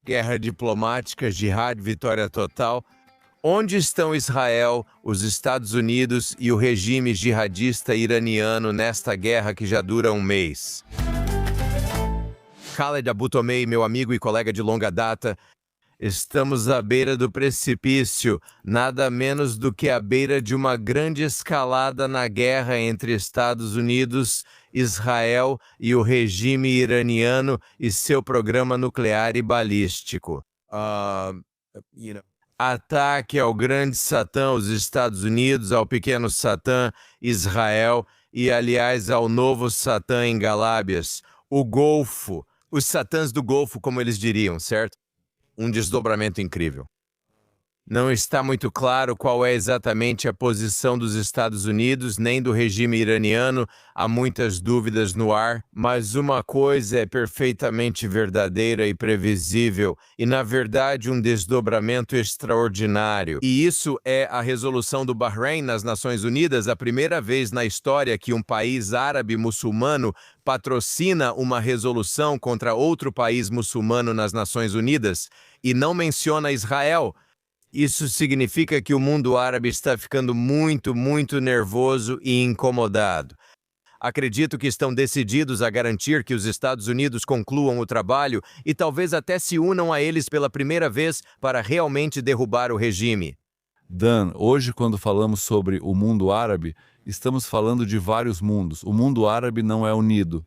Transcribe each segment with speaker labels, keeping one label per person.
Speaker 1: Guerra diplomática, jihad, vitória total. Onde estão Israel, os Estados Unidos e o regime jihadista iraniano nesta guerra que já dura um mês? Khaled Abutomei, meu amigo e colega de longa data, estamos à beira do precipício, nada menos do que à beira de uma grande escalada na guerra entre Estados Unidos, Israel e o regime iraniano e seu programa nuclear e balístico. Ataque ao grande Satã, os Estados Unidos, ao pequeno Satã, Israel e, aliás, ao novo Satã em Galábias, o Golfo, os Satãs do Golfo, como eles diriam, certo? Um desdobramento incrível. Não está muito claro qual é exatamente a posição dos Estados Unidos nem do regime iraniano, há muitas dúvidas no ar, mas uma coisa é perfeitamente verdadeira e previsível, e na verdade um desdobramento extraordinário. E isso é a resolução do Bahrein nas Nações Unidas, a primeira vez na história que um país árabe muçulmano patrocina uma resolução contra outro país muçulmano nas Nações Unidas, e não menciona Israel. Isso significa que o mundo árabe está ficando muito nervoso e incomodado. Acredito que estão decididos a garantir que os Estados Unidos concluam o trabalho e talvez até se unam a eles pela primeira vez para realmente derrubar o regime.
Speaker 2: Dan, hoje quando falamos sobre o mundo árabe, estamos falando de vários mundos. O mundo árabe não é unido.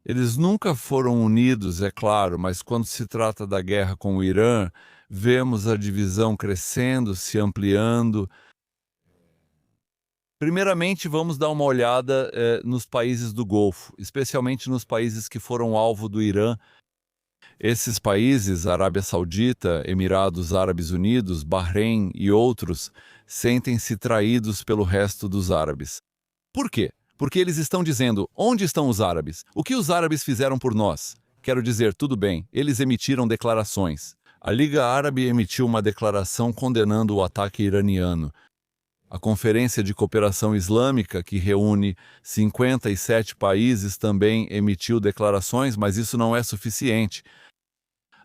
Speaker 2: Eles nunca foram unidos, é claro, mas quando se trata da guerra com o Irã, vemos a divisão crescendo, se ampliando. Primeiramente, vamos dar uma olhada nos países do Golfo, especialmente nos países que foram alvo do Irã. Esses países, Arábia Saudita, Emirados Árabes Unidos, Bahrein e outros, sentem-se traídos pelo resto dos árabes. Por quê? Porque eles estão dizendo, onde estão os árabes? O que os árabes fizeram por nós? Quero dizer, tudo bem, eles emitiram declarações. A Liga Árabe emitiu uma declaração condenando o ataque iraniano. A Conferência de Cooperação Islâmica, que reúne 57 países, também emitiu declarações, mas isso não é suficiente.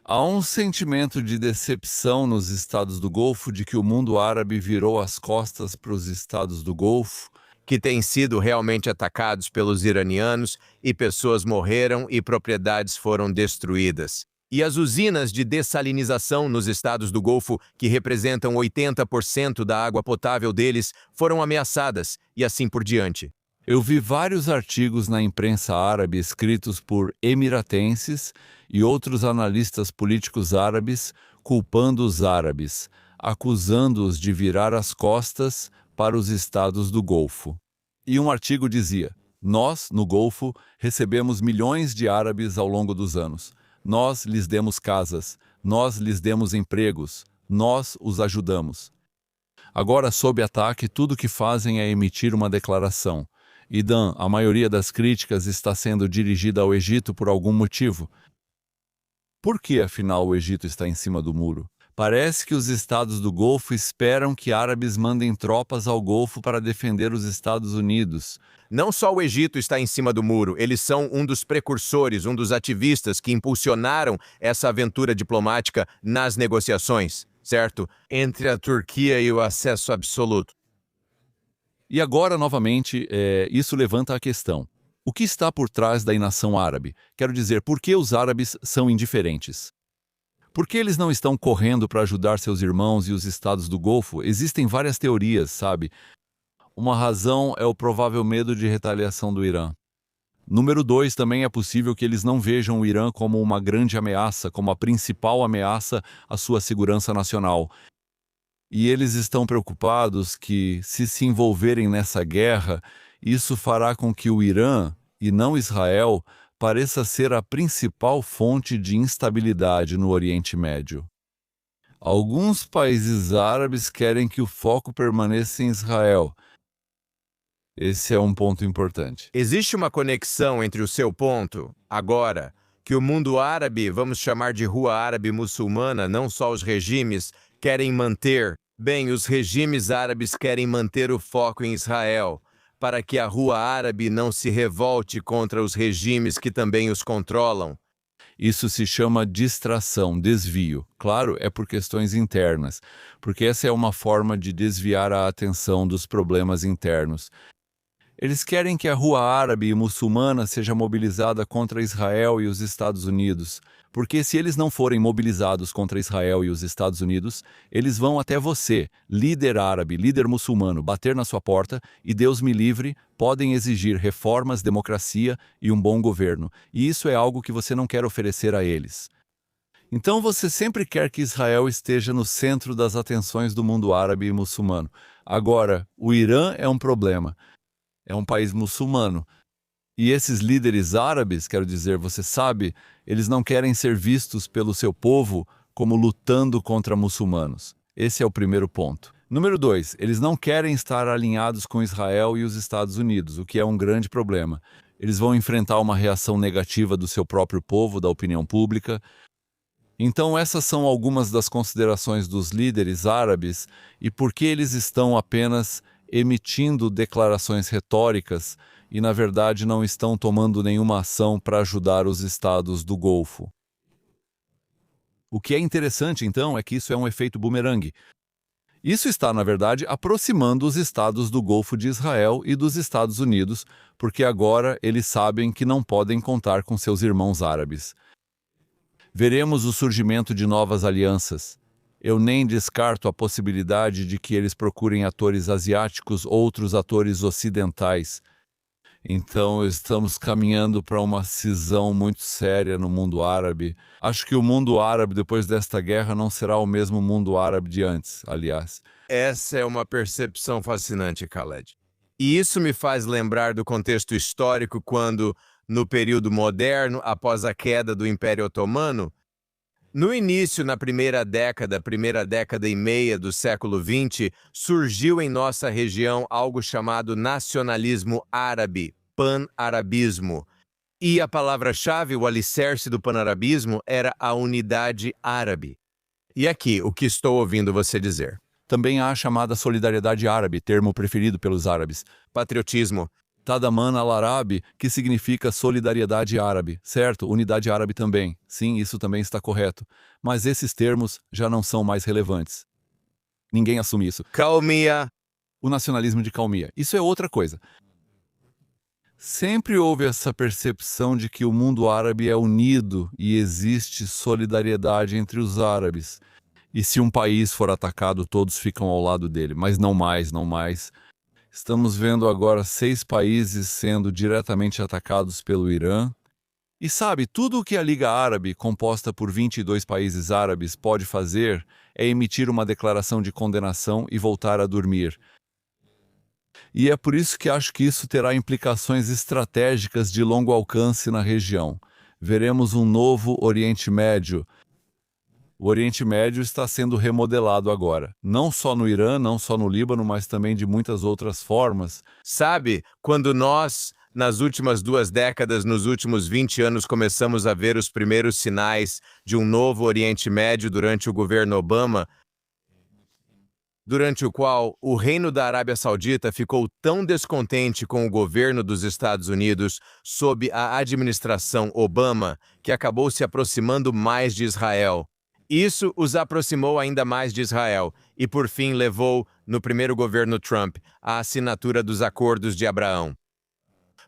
Speaker 2: Há um sentimento de decepção nos Estados do Golfo de que o mundo árabe virou as costas para os Estados do Golfo,
Speaker 1: que têm sido realmente atacados pelos iranianos e pessoas morreram e propriedades foram destruídas. E as usinas de dessalinização nos estados do Golfo, que representam 80% da água potável deles, foram ameaçadas, e assim por diante.
Speaker 2: Eu vi vários artigos na imprensa árabe escritos por emiratenses e outros analistas políticos árabes culpando os árabes, acusando-os de virar as costas para os estados do Golfo. E um artigo dizia, nós, no Golfo, recebemos milhões de árabes ao longo dos anos. Nós lhes demos casas, nós lhes demos empregos, nós os ajudamos. Agora, sob ataque, tudo o que fazem é emitir uma declaração. E Dan, a maioria das críticas está sendo dirigida ao Egito por algum motivo. Por que, afinal, o Egito está em cima do muro? Parece que os estados do Golfo esperam que árabes mandem tropas ao Golfo para defender os Estados Unidos.
Speaker 1: Não só o Egito está em cima do muro, eles são um dos precursores, um dos ativistas que impulsionaram essa aventura diplomática nas negociações, certo? Entre a Turquia e o acesso absoluto.
Speaker 2: E agora, novamente, isso levanta a questão. O que está por trás da inação árabe? Quero dizer, por que os árabes são indiferentes? Por que eles não estão correndo para ajudar seus irmãos e os estados do Golfo? Existem várias teorias, sabe? Uma razão é o provável medo de retaliação do Irã. Número 2, também é possível que eles não vejam o Irã como uma grande ameaça, como a principal ameaça à sua segurança nacional. E eles estão preocupados que, se envolverem nessa guerra, isso fará com que o Irã, e não Israel, pareça ser a principal fonte de instabilidade no Oriente Médio. Alguns países árabes querem que o foco permaneça em Israel. Esse é um ponto importante.
Speaker 1: Existe uma conexão entre o seu ponto, agora, que o mundo árabe, vamos chamar de rua árabe muçulmana, não só os regimes, querem manter. Bem, os regimes árabes querem manter o foco em Israel, para que a rua árabe não se revolte contra os regimes que também os controlam.
Speaker 2: Isso se chama distração, desvio. Claro, é por questões internas, porque essa é uma forma de desviar a atenção dos problemas internos. Eles querem que a rua árabe e muçulmana seja mobilizada contra Israel e os Estados Unidos, porque se eles não forem mobilizados contra Israel e os Estados Unidos, eles vão até você, líder árabe, líder muçulmano, bater na sua porta e, Deus me livre, podem exigir reformas, democracia e um bom governo. E isso é algo que você não quer oferecer a eles. Então você sempre quer que Israel esteja no centro das atenções do mundo árabe e muçulmano. Agora, o Irã é um problema. É um país muçulmano. E esses líderes árabes, quero dizer, você sabe, eles não querem ser vistos pelo seu povo como lutando contra muçulmanos. Esse é o primeiro ponto. Número 2, eles não querem estar alinhados com Israel e os Estados Unidos, o que é um grande problema. Eles vão enfrentar uma reação negativa do seu próprio povo, da opinião pública. Então essas são algumas das considerações dos líderes árabes e por que eles estão apenas emitindo declarações retóricas e, na verdade, não estão tomando nenhuma ação para ajudar os estados do Golfo. O que é interessante, então, é que isso é um efeito bumerangue. Isso está, na verdade, aproximando os estados do Golfo de Israel e dos Estados Unidos, porque agora eles sabem que não podem contar com seus irmãos árabes. Veremos o surgimento de novas alianças. Eu nem descarto a possibilidade de que eles procurem atores asiáticos, outros atores ocidentais. Então, estamos caminhando para uma cisão muito séria no mundo árabe. Acho que o mundo árabe, depois desta guerra, não será o mesmo mundo árabe de antes, aliás.
Speaker 1: Essa é uma percepção fascinante, Khaled. E isso me faz lembrar do contexto histórico quando, no período moderno, após a queda do Império Otomano, no início, na primeira década e meia do século XX, surgiu em nossa região algo chamado nacionalismo árabe, pan-arabismo. E a palavra-chave, o alicerce do pan-arabismo, era a unidade árabe. E aqui, o que estou ouvindo você dizer?
Speaker 2: Também há a chamada solidariedade árabe, termo preferido pelos árabes.
Speaker 1: Patriotismo.
Speaker 2: Tadaman al-Arabi, que significa solidariedade árabe, certo? Unidade árabe também. Sim, isso também está correto. Mas esses termos já não são mais relevantes. Ninguém assume isso.
Speaker 1: Calmia.
Speaker 2: O nacionalismo de calmia. Isso é outra coisa. Sempre houve essa percepção de que o mundo árabe é unido e existe solidariedade entre os árabes. E se um país for atacado, todos ficam ao lado dele. Mas não mais, não mais. Estamos vendo agora 6 países sendo diretamente atacados pelo Irã. E sabe, tudo o que a Liga Árabe, composta por 22 países árabes, pode fazer é emitir uma declaração de condenação e voltar a dormir. E é por isso que acho que isso terá implicações estratégicas de longo alcance na região. Veremos um novo Oriente Médio. O Oriente Médio está sendo remodelado agora, não só no Irã, não só no Líbano, mas também de muitas outras formas.
Speaker 1: Sabe, quando nós, nas últimas 2 décadas, nos últimos 20 anos, começamos a ver os primeiros sinais de um novo Oriente Médio durante o governo Obama, durante o qual o Reino da Arábia Saudita ficou tão descontente com o governo dos Estados Unidos sob a administração Obama, que acabou se aproximando mais de Israel. Isso os aproximou ainda mais de Israel e, por fim, levou, no primeiro governo Trump, à assinatura dos Acordos de Abraão.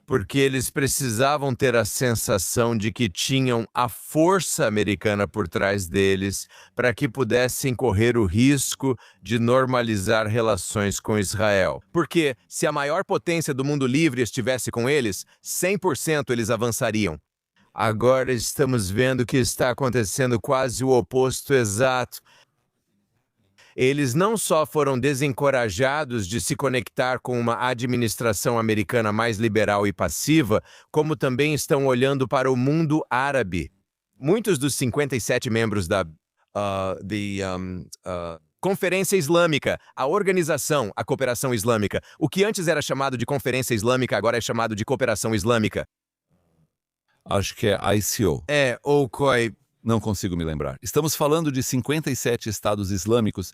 Speaker 1: Porque eles precisavam ter a sensação de que tinham a força americana por trás deles para que pudessem correr o risco de normalizar relações com Israel. Porque, se a maior potência do mundo livre estivesse com eles, 100% eles avançariam. Agora estamos vendo que está acontecendo quase o oposto exato. Eles não só foram desencorajados de se conectar com uma administração americana mais liberal e passiva, como também estão olhando para o mundo árabe. Muitos dos 57 membros da Conferência Islâmica, a organização, a Cooperação Islâmica, o que antes era chamado de Conferência Islâmica, agora é chamado de Cooperação Islâmica.
Speaker 2: Acho que é ICO.
Speaker 1: Ou COI.
Speaker 2: Não consigo me lembrar. Estamos falando de 57 estados islâmicos.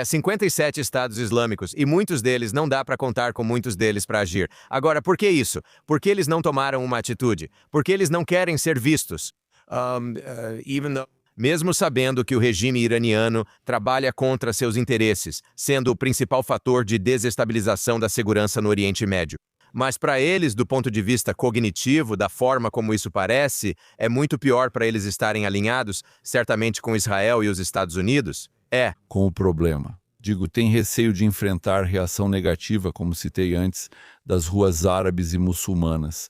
Speaker 1: 57 estados islâmicos, e muitos deles não dá para contar com muitos deles para agir. Agora, por que isso? Por que eles não tomaram uma atitude? Porque eles não querem ser vistos. Mesmo sabendo que o regime iraniano trabalha contra seus interesses, sendo o principal fator de desestabilização da segurança no Oriente Médio. Mas para eles, do ponto de vista cognitivo, da forma como isso parece, é muito pior para eles estarem alinhados, certamente com Israel e os Estados Unidos?
Speaker 2: Com o problema. Digo, tem receio de enfrentar reação negativa, como citei antes, das ruas árabes e muçulmanas.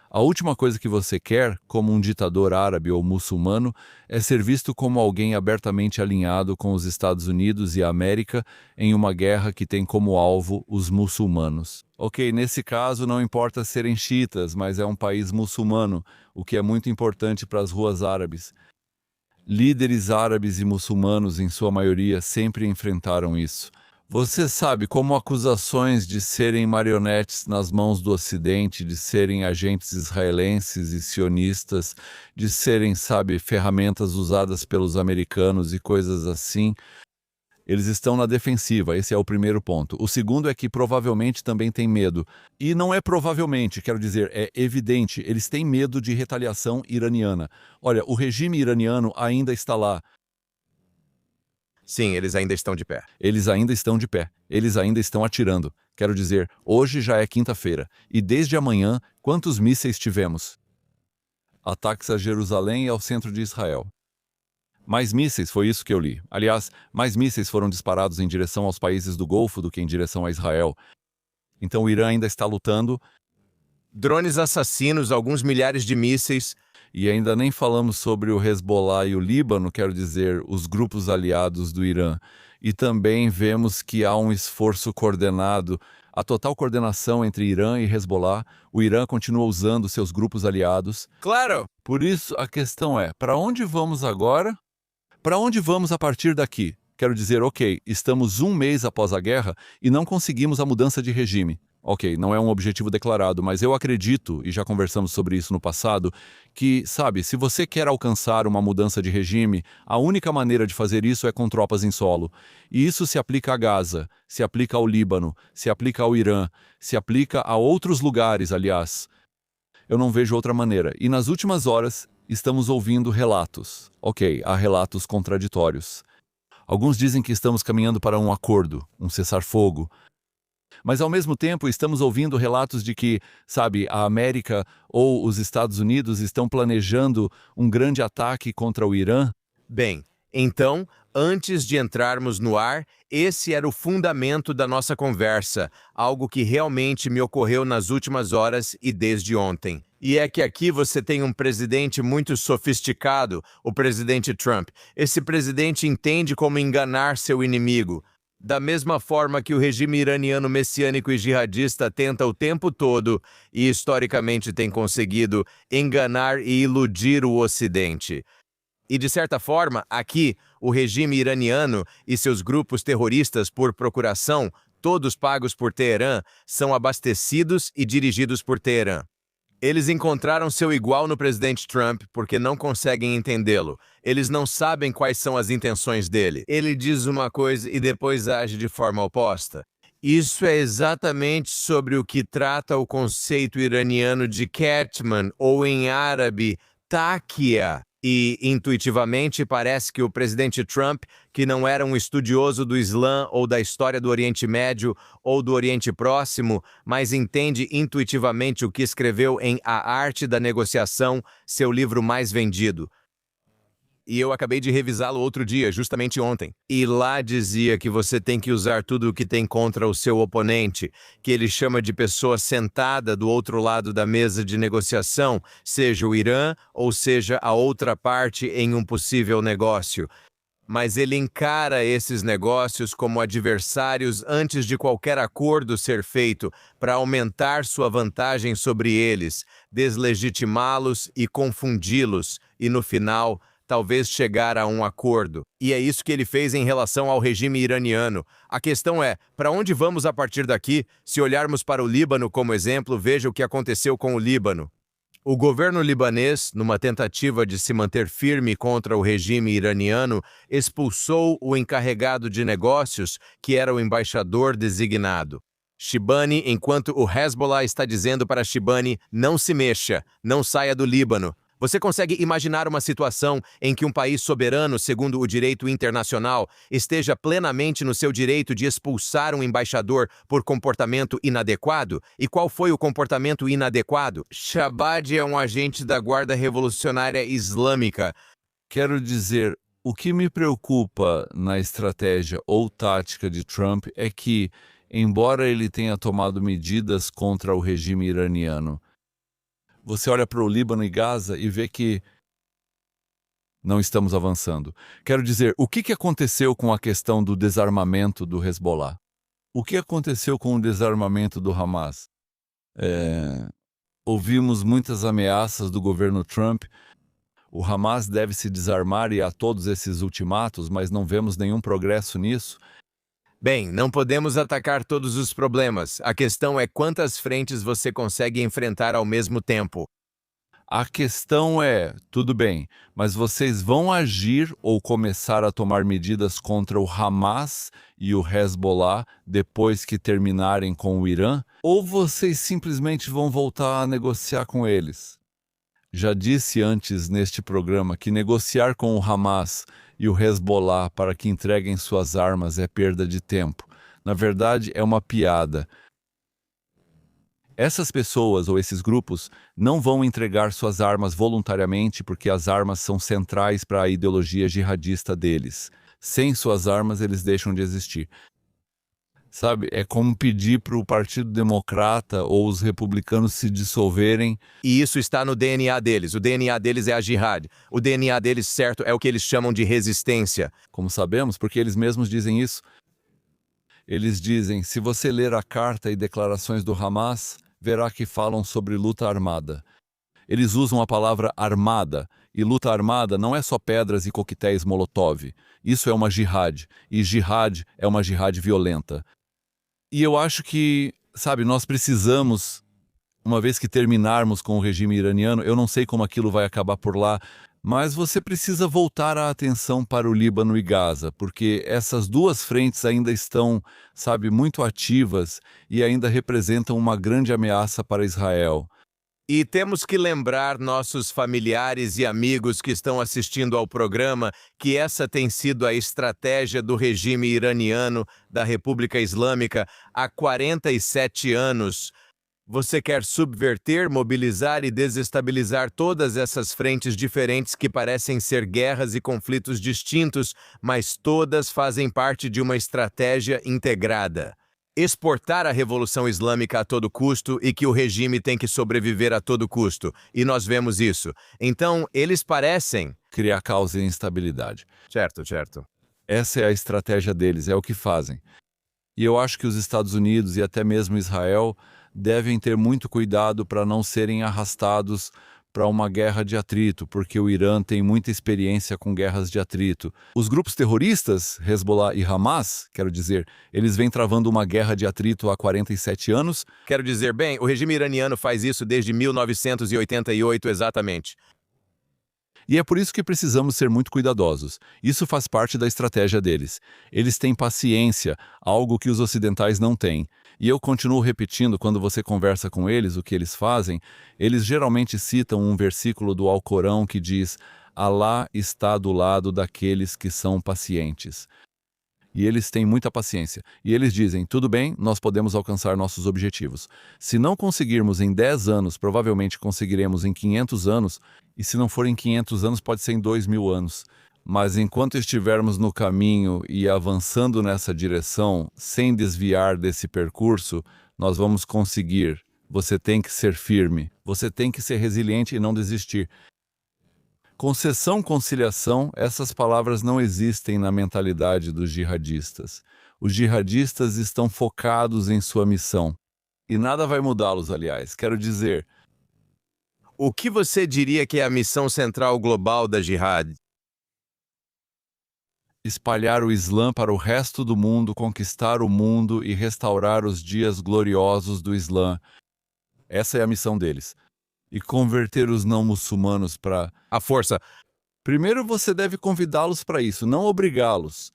Speaker 2: A última coisa que você quer, como um ditador árabe ou muçulmano, é ser visto como alguém abertamente alinhado com os Estados Unidos e a América em uma guerra que tem como alvo os muçulmanos. Ok, nesse caso não importa serem xiitas, mas é um país muçulmano, o que é muito importante para as ruas árabes. Líderes árabes e muçulmanos, em sua maioria, sempre enfrentaram isso. Você sabe, como acusações de serem marionetes nas mãos do Ocidente, de serem agentes israelenses e sionistas, de serem, sabe, ferramentas usadas pelos americanos e coisas assim, eles estão na defensiva, esse é o primeiro ponto. O segundo é que provavelmente também têm medo. E não é provavelmente, quero dizer, é evidente, eles têm medo de retaliação iraniana. Olha, o regime iraniano ainda está lá.
Speaker 1: Sim, eles ainda estão de pé.
Speaker 2: Eles ainda estão de pé. Eles ainda estão atirando. Quero dizer, hoje já é quinta-feira. E desde amanhã, quantos mísseis tivemos? Ataques a Jerusalém e ao centro de Israel. Mais mísseis, foi isso que eu li. Aliás, mais mísseis foram disparados em direção aos países do Golfo do que em direção a Israel. Então o Irã ainda está lutando.
Speaker 1: Drones assassinos, alguns milhares de mísseis.
Speaker 2: E ainda nem falamos sobre o Hezbollah e o Líbano, quero dizer, os grupos aliados do Irã. E também vemos que há um esforço coordenado, a total coordenação entre Irã e Hezbollah. O Irã continua usando seus grupos aliados.
Speaker 1: Claro!
Speaker 2: Por isso, a questão é, para onde vamos agora? Para onde vamos a partir daqui? Quero dizer, ok, estamos um mês após a guerra e não conseguimos a mudança de regime. Ok, não é um objetivo declarado, mas eu acredito, e já conversamos sobre isso no passado, que, sabe, se você quer alcançar uma mudança de regime, a única maneira de fazer isso é com tropas em solo. E isso se aplica a Gaza, se aplica ao Líbano, se aplica ao Irã, se aplica a outros lugares, aliás. Eu não vejo outra maneira. E nas últimas horas, estamos ouvindo relatos. Ok, há relatos contraditórios. Alguns dizem que estamos caminhando para um acordo, um cessar-fogo. Mas, ao mesmo tempo, estamos ouvindo relatos de que, sabe, a América ou os Estados Unidos estão planejando um grande ataque contra o Irã.
Speaker 1: Bem, então, antes de entrarmos no ar, esse era o fundamento da nossa conversa, algo que realmente me ocorreu nas últimas horas e desde ontem. E é que aqui você tem um presidente muito sofisticado, o presidente Trump. Esse presidente entende como enganar seu inimigo. Da mesma forma que o regime iraniano messiânico e jihadista tenta o tempo todo e historicamente tem conseguido enganar e iludir o Ocidente. E, de certa forma, aqui, o regime iraniano e seus grupos terroristas por procuração, todos pagos por Teherã, são abastecidos e dirigidos por Teherã. Eles encontraram seu igual no presidente Trump porque não conseguem entendê-lo. Eles não sabem quais são as intenções dele. Ele diz uma coisa e depois age de forma oposta. Isso é exatamente sobre o que trata o conceito iraniano de Ketman, ou em árabe, Takia. E, intuitivamente, parece que o presidente Trump, que não era um estudioso do Islã ou da história do Oriente Médio ou do Oriente Próximo, mas entende intuitivamente o que escreveu em A Arte da Negociação, seu livro mais vendido. E eu acabei de revisá-lo outro dia, justamente ontem. E lá dizia que você tem que usar tudo o que tem contra o seu oponente, que ele chama de pessoa sentada do outro lado da mesa de negociação, seja o Irã ou seja a outra parte em um possível negócio. Mas ele encara esses negócios como adversários antes de qualquer acordo ser feito para aumentar sua vantagem sobre eles, deslegitimá-los e confundi-los, e no final talvez chegar a um acordo. E é isso que ele fez em relação ao regime iraniano. A questão é, para onde vamos a partir daqui? Se olharmos para o Líbano como exemplo, veja o que aconteceu com o Líbano. O governo libanês, numa tentativa de se manter firme contra o regime iraniano, expulsou o encarregado de negócios, que era o embaixador designado. Shibani, enquanto o Hezbollah está dizendo para Shibani, não se mexa, não saia do Líbano. Você consegue imaginar uma situação em que um país soberano, segundo o direito internacional, esteja plenamente no seu direito de expulsar um embaixador por comportamento inadequado? E qual foi o comportamento inadequado? Shabad é um agente da Guarda Revolucionária Islâmica.
Speaker 2: Quero dizer, o que me preocupa na estratégia ou tática de Trump é que, embora ele tenha tomado medidas contra o regime iraniano, você olha para o Líbano e Gaza e vê que não estamos avançando. Quero dizer, o que aconteceu com a questão do desarmamento do Hezbollah? O que aconteceu com o desarmamento do Hamas? Ouvimos muitas ameaças do governo Trump. O Hamas deve se desarmar e há todos esses ultimatos, mas não vemos nenhum progresso nisso.
Speaker 1: Bem, não podemos atacar todos os problemas. A questão é quantas frentes você consegue enfrentar ao mesmo tempo.
Speaker 2: A questão é, tudo bem, mas vocês vão agir ou começar a tomar medidas contra o Hamas e o Hezbollah depois que terminarem com o Irã? Ou vocês simplesmente vão voltar a negociar com eles? Já disse antes neste programa que negociar com o Hamas e o Hezbollah para que entreguem suas armas é perda de tempo. Na verdade, é uma piada. Essas pessoas ou esses grupos não vão entregar suas armas voluntariamente porque as armas são centrais para a ideologia jihadista deles. Sem suas armas, eles deixam de existir. Sabe, é como pedir para o Partido Democrata ou os republicanos se dissolverem.
Speaker 1: E isso está no DNA deles. O DNA deles é a jihad. O DNA deles, certo, é o que eles chamam de resistência.
Speaker 2: Como sabemos, porque eles mesmos dizem isso. Eles dizem, se você ler a carta e declarações do Hamas, verá que falam sobre luta armada. Eles usam a palavra armada, e luta armada não é só pedras e coquetéis Molotov. Isso é uma jihad, e jihad é uma jihad violenta. E eu acho que, sabe, nós precisamos, uma vez que terminarmos com o regime iraniano, eu não sei como aquilo vai acabar por lá, mas você precisa voltar a atenção para o Líbano e Gaza, porque essas duas frentes ainda estão, sabe, muito ativas e ainda representam uma grande ameaça para Israel.
Speaker 1: E temos que lembrar nossos familiares e amigos que estão assistindo ao programa que essa tem sido a estratégia do regime iraniano da República Islâmica há 47 anos. Você quer subverter, mobilizar e desestabilizar todas essas frentes diferentes que parecem ser guerras e conflitos distintos, mas todas fazem parte de uma estratégia integrada. Exportar a Revolução Islâmica a todo custo e que o regime tem que sobreviver a todo custo. E nós vemos isso. Então, eles parecem
Speaker 2: criar caos e instabilidade.
Speaker 1: Certo.
Speaker 2: Essa é a estratégia deles, é o que fazem. E eu acho que os Estados Unidos e até mesmo Israel devem ter muito cuidado para não serem arrastados para uma guerra de atrito, porque o Irã tem muita experiência com guerras de atrito. Os grupos terroristas, Hezbollah e Hamas, quero dizer, eles vêm travando uma guerra de atrito há 47 anos.
Speaker 1: Quero dizer, bem, o regime iraniano faz isso desde 1988 exatamente.
Speaker 2: E é por isso que precisamos ser muito cuidadosos. Isso faz parte da estratégia deles. Eles têm paciência, algo que os ocidentais não têm. E eu continuo repetindo, quando você conversa com eles, o que eles fazem, eles geralmente citam um versículo do Alcorão que diz: Alá está do lado daqueles que são pacientes. E eles têm muita paciência. E eles dizem, tudo bem, nós podemos alcançar nossos objetivos. Se não conseguirmos em 10 anos, provavelmente conseguiremos em 500 anos, e se não for em 500 anos, pode ser em 2000 anos. Mas enquanto estivermos no caminho e avançando nessa direção, sem desviar desse percurso, nós vamos conseguir. Você tem que ser firme, você tem que ser resiliente e não desistir. Concessão, conciliação, essas palavras não existem na mentalidade dos jihadistas. Os jihadistas estão focados em sua missão. E nada vai mudá-los, aliás. Quero dizer,
Speaker 1: o que você diria que é a missão central global da jihad?
Speaker 2: Espalhar o Islã para o resto do mundo, conquistar o mundo e restaurar os dias gloriosos do Islã. Essa é a missão deles. E converter os não-muçulmanos para
Speaker 1: a força.
Speaker 2: Primeiro você deve convidá-los para isso, não obrigá-los.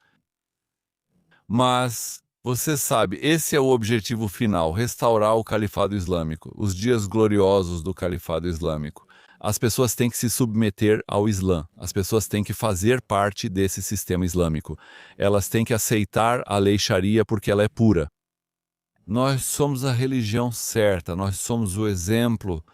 Speaker 2: Mas, você sabe, esse é o objetivo final, restaurar o Califado Islâmico, os dias gloriosos do Califado Islâmico. As pessoas têm que se submeter ao Islã. As pessoas têm que fazer parte desse sistema islâmico. Elas têm que aceitar a lei Sharia porque ela é pura. Nós somos a religião certa, nós somos o exemplo.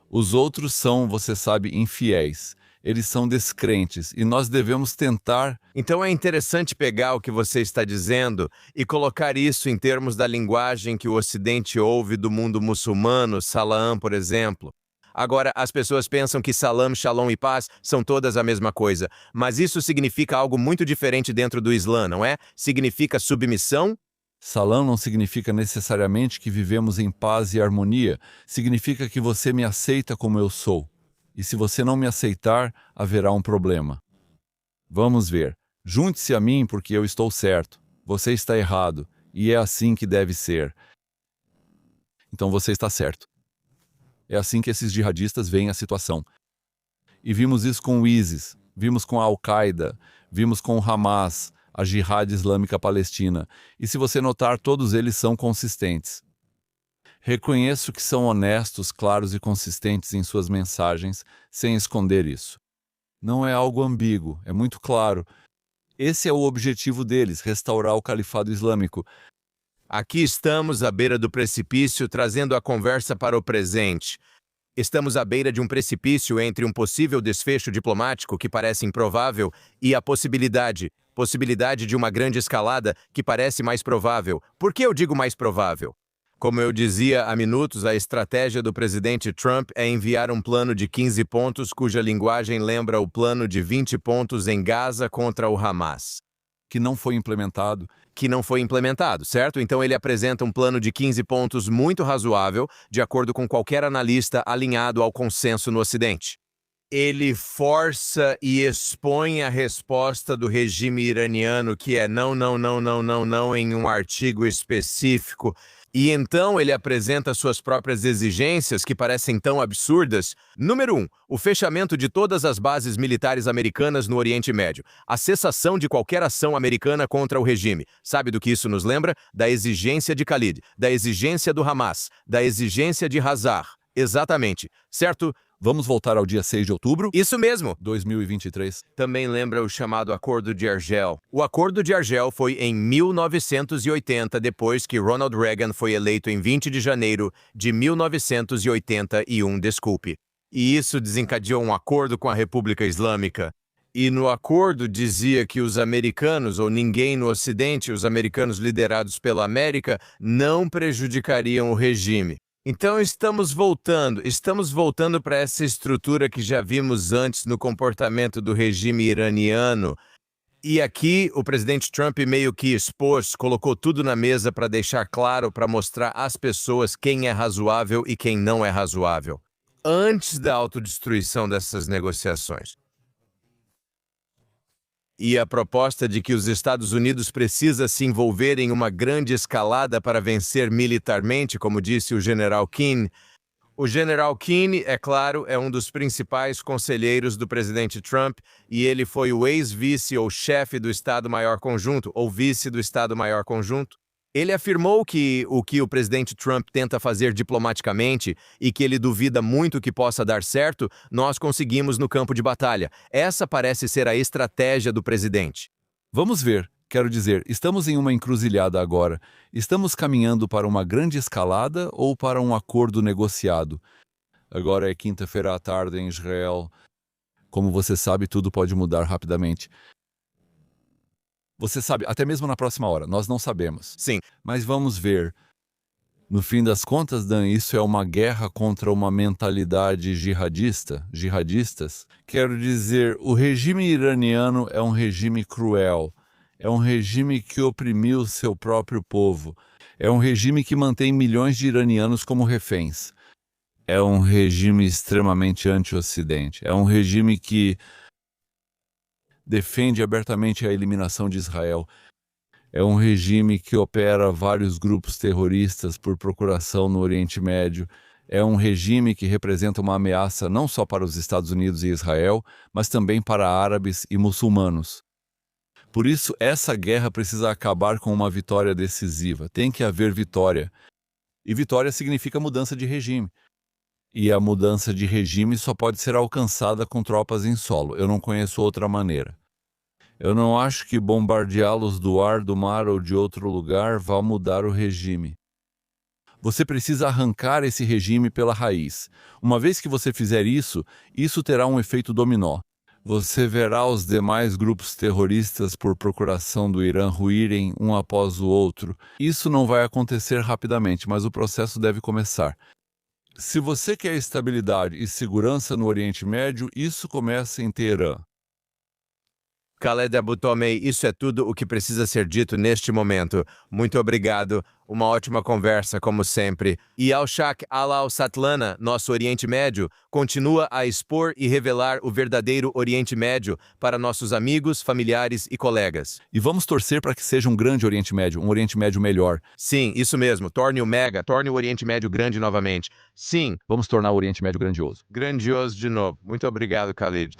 Speaker 2: Os outros são, você sabe, infiéis. Eles são descrentes e nós devemos tentar.
Speaker 1: Então é interessante pegar o que você está dizendo e colocar isso em termos da linguagem que o Ocidente ouve do mundo muçulmano, Salam, por exemplo. Agora, as pessoas pensam que salam, shalom e paz são todas a mesma coisa, mas isso significa algo muito diferente dentro do Islã, não é? Significa submissão.
Speaker 2: Salam não significa necessariamente que vivemos em paz e harmonia. Significa que você me aceita como eu sou. E se você não me aceitar, haverá um problema. Vamos ver. Junte-se a mim porque eu estou certo. Você está errado. E é assim que deve ser. Então você está certo. É assim que esses jihadistas veem a situação. E vimos isso com o ISIS, vimos com a Al-Qaeda, vimos com o Hamas, a Jihad Islâmica Palestina. E se você notar, todos eles são consistentes. Reconheço que são honestos, claros e consistentes em suas mensagens, sem esconder isso. Não é algo ambíguo, é muito claro. Esse é o objetivo deles, restaurar o califado islâmico.
Speaker 1: Aqui estamos à beira do precipício, trazendo a conversa para o presente. Estamos à beira de um precipício entre um possível desfecho diplomático que parece improvável e a possibilidade de uma grande escalada que parece mais provável. Por que eu digo mais provável? Como eu dizia há minutos, a estratégia do presidente Trump é enviar um plano de 15 pontos cuja linguagem lembra o plano de 20 pontos em Gaza contra o Hamas.
Speaker 2: Que não foi implementado,
Speaker 1: certo? Então ele apresenta um plano de 15 pontos muito razoável, de acordo com qualquer analista alinhado ao consenso no Ocidente. Ele força e expõe a resposta do regime iraniano, que é não, não, não, não, não, não, em um artigo específico. E então ele apresenta suas próprias exigências, que parecem tão absurdas. Número 1. O fechamento de todas as bases militares americanas no Oriente Médio. A cessação de qualquer ação americana contra o regime. Sabe do que isso nos lembra? Da exigência de Khalid, da exigência do Hamas, da exigência de Hazar. Exatamente. Certo?
Speaker 2: Vamos voltar ao dia 6 de outubro?
Speaker 1: Isso mesmo!
Speaker 2: 2023.
Speaker 1: Também lembra o chamado Acordo de Argel. O Acordo de Argel foi em 1980, depois que Ronald Reagan foi eleito em 20 de janeiro de 1981, desculpe. E isso desencadeou um acordo com a República Islâmica. E no acordo dizia que os americanos, ou ninguém no Ocidente, os americanos liderados pela América, não prejudicariam o regime. Então estamos voltando para essa estrutura que já vimos antes no comportamento do regime iraniano. E aqui o presidente Trump meio que expôs, colocou tudo na mesa para deixar claro, para mostrar às pessoas quem é razoável e quem não é razoável, antes da autodestruição dessas negociações. E a proposta de que os Estados Unidos precisa se envolver em uma grande escalada para vencer militarmente, como disse o general Keane. O general Keane, é claro, é um dos principais conselheiros do presidente Trump e ele foi o ex-vice ou chefe do Estado-Maior Conjunto, ou vice do Estado-Maior Conjunto. Ele afirmou que o presidente Trump tenta fazer diplomaticamente e que ele duvida muito que possa dar certo, nós conseguimos no campo de batalha. Essa parece ser a estratégia do presidente.
Speaker 2: Vamos ver. Quero dizer, estamos em uma encruzilhada agora. Estamos caminhando para uma grande escalada ou para um acordo negociado? Agora é quinta-feira à tarde em Israel. Como você sabe, tudo pode mudar rapidamente. Você sabe, até mesmo na próxima hora, nós não sabemos.
Speaker 1: Sim.
Speaker 2: Mas vamos ver. No fim das contas, Dan, isso é uma guerra contra uma mentalidade jihadistas. Quero dizer, o regime iraniano é um regime cruel. É um regime que oprimiu seu próprio povo. É um regime que mantém milhões de iranianos como reféns. É um regime extremamente anti-Ocidente. É um regime que defende abertamente a eliminação de Israel. É um regime que opera vários grupos terroristas por procuração no Oriente Médio. É um regime que representa uma ameaça não só para os Estados Unidos e Israel, mas também para árabes e muçulmanos. Por isso, essa guerra precisa acabar com uma vitória decisiva. Tem que haver vitória. E vitória significa mudança de regime. E a mudança de regime só pode ser alcançada com tropas em solo. Eu não conheço outra maneira. Eu não acho que bombardeá-los do ar, do mar ou de outro lugar vá mudar o regime. Você precisa arrancar esse regime pela raiz. Uma vez que você fizer isso, isso terá um efeito dominó. Você verá os demais grupos terroristas por procuração do Irã ruírem um após o outro. Isso não vai acontecer rapidamente, mas o processo deve começar. Se você quer estabilidade e segurança no Oriente Médio, isso começa em Teherã.
Speaker 1: Khaled Abu Tomei, isso é tudo o que precisa ser dito neste momento. Muito obrigado. Uma ótima conversa, como sempre. E Al-Shaq Al-Satlana, nosso Oriente Médio, continua a expor e revelar o verdadeiro Oriente Médio para nossos amigos, familiares e colegas.
Speaker 2: E vamos torcer para que seja um grande Oriente Médio, um Oriente Médio melhor.
Speaker 1: Sim, isso mesmo. Torne o Oriente Médio grande novamente. Sim,
Speaker 2: Vamos tornar o Oriente Médio grandioso.
Speaker 1: grandioso de novo. Muito obrigado, Khalid.